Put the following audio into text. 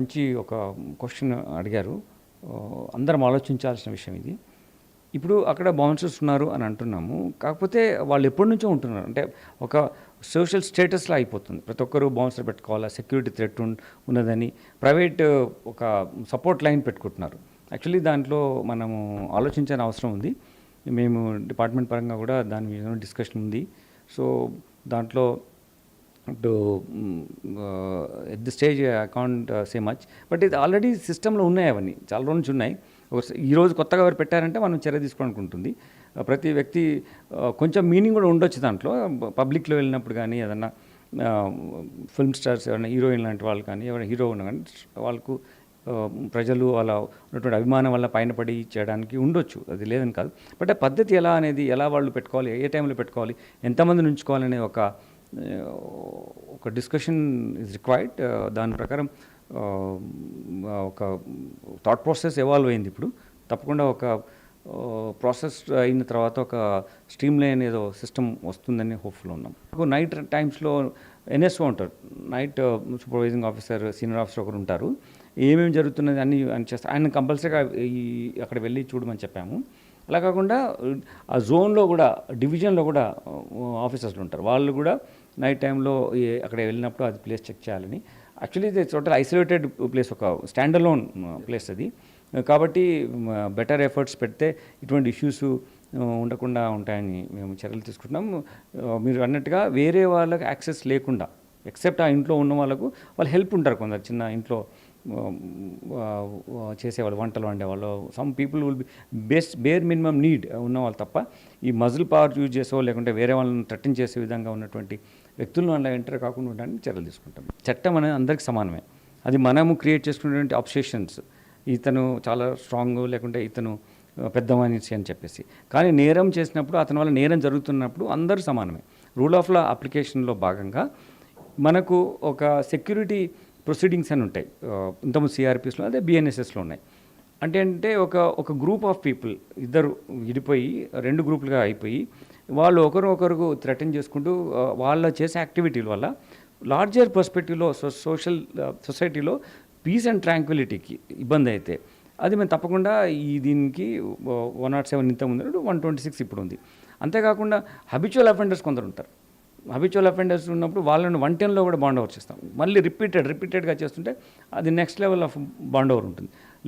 మంచి ఒక క్వశ్చన్ అడిగారు. అందరం ఆలోచించాల్సిన విషయం ఇది. ఇప్పుడు అక్కడ బౌన్సర్స్ ఉన్నారు అని అంటున్నాము. కాకపోతే వాళ్ళు ఎప్పటినుంచో ఉంటున్నారు. అంటే ఒక సోషల్ స్టేటస్‌లా అయిపోతుంది. ప్రతి ఒక్కరు బౌన్సర్ పెట్టుకోవాలా, సెక్యూరిటీ థ్రెట్ ఉన్నదని ప్రైవేట్ ఒక సపోర్ట్ లైన్ పెట్టుకుంటున్నారు. యాక్చువల్లీ దాంట్లో మనము ఆలోచించాల్సిన అవసరం ఉంది. మేము డిపార్ట్మెంట్ పరంగా కూడా దాని మీద డిస్కషన్ ఉంది. సో దాంట్లో at the stage I can't say much, but ఇది ఆల్రెడీ సిస్టంలో ఉన్నాయి. అవన్నీ చాలా రోజు నుంచి ఉన్నాయి. ఈరోజు కొత్తగా ఎవరు పెట్టారంటే మనం చర్య తీసుకోవడానికి ఉంటుంది. ప్రతి వ్యక్తి కొంచెం మీనింగ్ కూడా ఉండొచ్చు దాంట్లో. పబ్లిక్లో వెళ్ళినప్పుడు కానీ ఏదన్నా ఫిల్మ్ స్టార్స్ ఎవరైనా హీరోయిన్ లాంటి వాళ్ళు కానీ ఎవరైనా హీరో ఉన్నా కానీ వాళ్ళకు ప్రజలు అలా ఉన్నటువంటి అభిమానం వల్ల పైన పడి చేయడానికి ఉండొచ్చు, అది లేదని కాదు. బట్ ఆ పద్ధతి ఎలా అనేది, ఎలా వాళ్ళు పెట్టుకోవాలి, ఏ టైంలో పెట్టుకోవాలి, ఎంతమందిని ఉంచుకోవాలనే ఒక డిస్కషన్ ఈజ్ రిక్వైర్డ్. దాని ప్రకారం ఒక థాట్ ప్రాసెస్ ఎవాల్వ్ అయింది. ఇప్పుడు తప్పకుండా ఒక ప్రాసెస్ అయిన తర్వాత ఒక స్ట్రీమ్ లైన్ ఏదో సిస్టమ్ వస్తుందని హోప్ఫుల్ ఉన్నాం. నైట్ టైమ్స్లో ఎన్ఎస్ఓ ఉంటారు, night supervising officer, senior officer ఒకరు ఉంటారు. ఏమేమి జరుగుతున్నది అన్నీ అని చేస్తారు. ఆయన కంపల్సరీగా అక్కడ వెళ్ళి చూడమని చెప్పాము. అలా కాకుండా ఆ జోన్లో కూడా, డివిజన్లో కూడా ఆఫీసర్స్లు ఉంటారు. వాళ్ళు కూడా నైట్ టైంలో అక్కడ వెళ్ళినప్పుడు అది ప్లేస్ చెక్ చేయాలని. యాక్చువల్లీ ఇది టోటల్ ఐసోలేటెడ్ ప్లేస్, ఒక స్టాండ్ అలోన్ ప్లేస్ అది. కాబట్టి బెటర్ ఎఫర్ట్స్ పెడితే ఇటువంటి ఇష్యూస్ ఉండకుండా ఉంటాయని మేము చర్యలు తీసుకుంటున్నాం. మీరు అన్నట్టుగా వేరే వాళ్ళకి యాక్సెస్ లేకుండా, ఎక్సెప్ట్ ఆ ఇంట్లో ఉన్న వాళ్ళకు వాళ్ళు హెల్ప్ ఉంటారు. కొందరు చిన్న ఇంట్లో చేసేవాళ్ళు, వంటలు వండేవాళ్ళు, some people will be bare minimum need ఉన్నవాళ్ళు తప్ప ఈ మజిల్ పవర్ యూజ్ చేసో లేకుంటే వేరే వాళ్ళని థ్రెటన్ చేసే విధంగా ఉన్నటువంటి వ్యక్తులను అలా ఎంటర్ కాకుండా ఉండడానికి చర్యలు తీసుకుంటాం. చట్టం అనేది అందరికీ సమానమే. అది మనము క్రియేట్ చేసుకునేటువంటి అబ్సెషన్స్, ఇతను చాలా స్ట్రాంగ్ లేకుంటే ఇతను పెద్ద మనిషి అని చెప్పేసి. కానీ నేరం చేసినప్పుడు, అతని వల్ల నేరం జరుగుతున్నప్పుడు అందరూ సమానమే. రూల్ ఆఫ్ లా అప్లికేషన్లో భాగంగా మనకు ఒక సెక్యూరిటీ ప్రొసీడింగ్స్ అని ఉంటాయి. ఇంతకుముందు సిఆర్పిస్లో, అదే బిఎన్ఎస్ఎస్లో ఉన్నాయి. అంటే ఒక గ్రూప్ ఆఫ్ పీపుల్ ఇద్దరు విడిపోయి 2 గ్రూపులుగా అయిపోయి వాళ్ళు ఒకరికి థ్రెటన్ చేసుకుంటూ వాళ్ళ చేసే యాక్టివిటీల వల్ల లార్జర్ పర్స్పెక్టివ్లో సొసైటీలో పీస్ అండ్ ట్రాంక్విలిటీకి ఇబ్బంది అయితే అది మేము తప్పకుండా దీనికి 107 ఇంతకుముందు 126 ఇప్పుడు ఉంది. అంతేకాకుండా హబిచువల్ అఫెండర్స్ కొందరు ఉంటారు. హబిచువల్ అఫెండర్స్ ఉన్నప్పుడు వాళ్ళని 110లో కూడా బాండ్ ఓవర్ చేస్తాం. మళ్ళీ రిపీటెడ్గా చేస్తుంటే అది next level of bond over ఉంటుంది.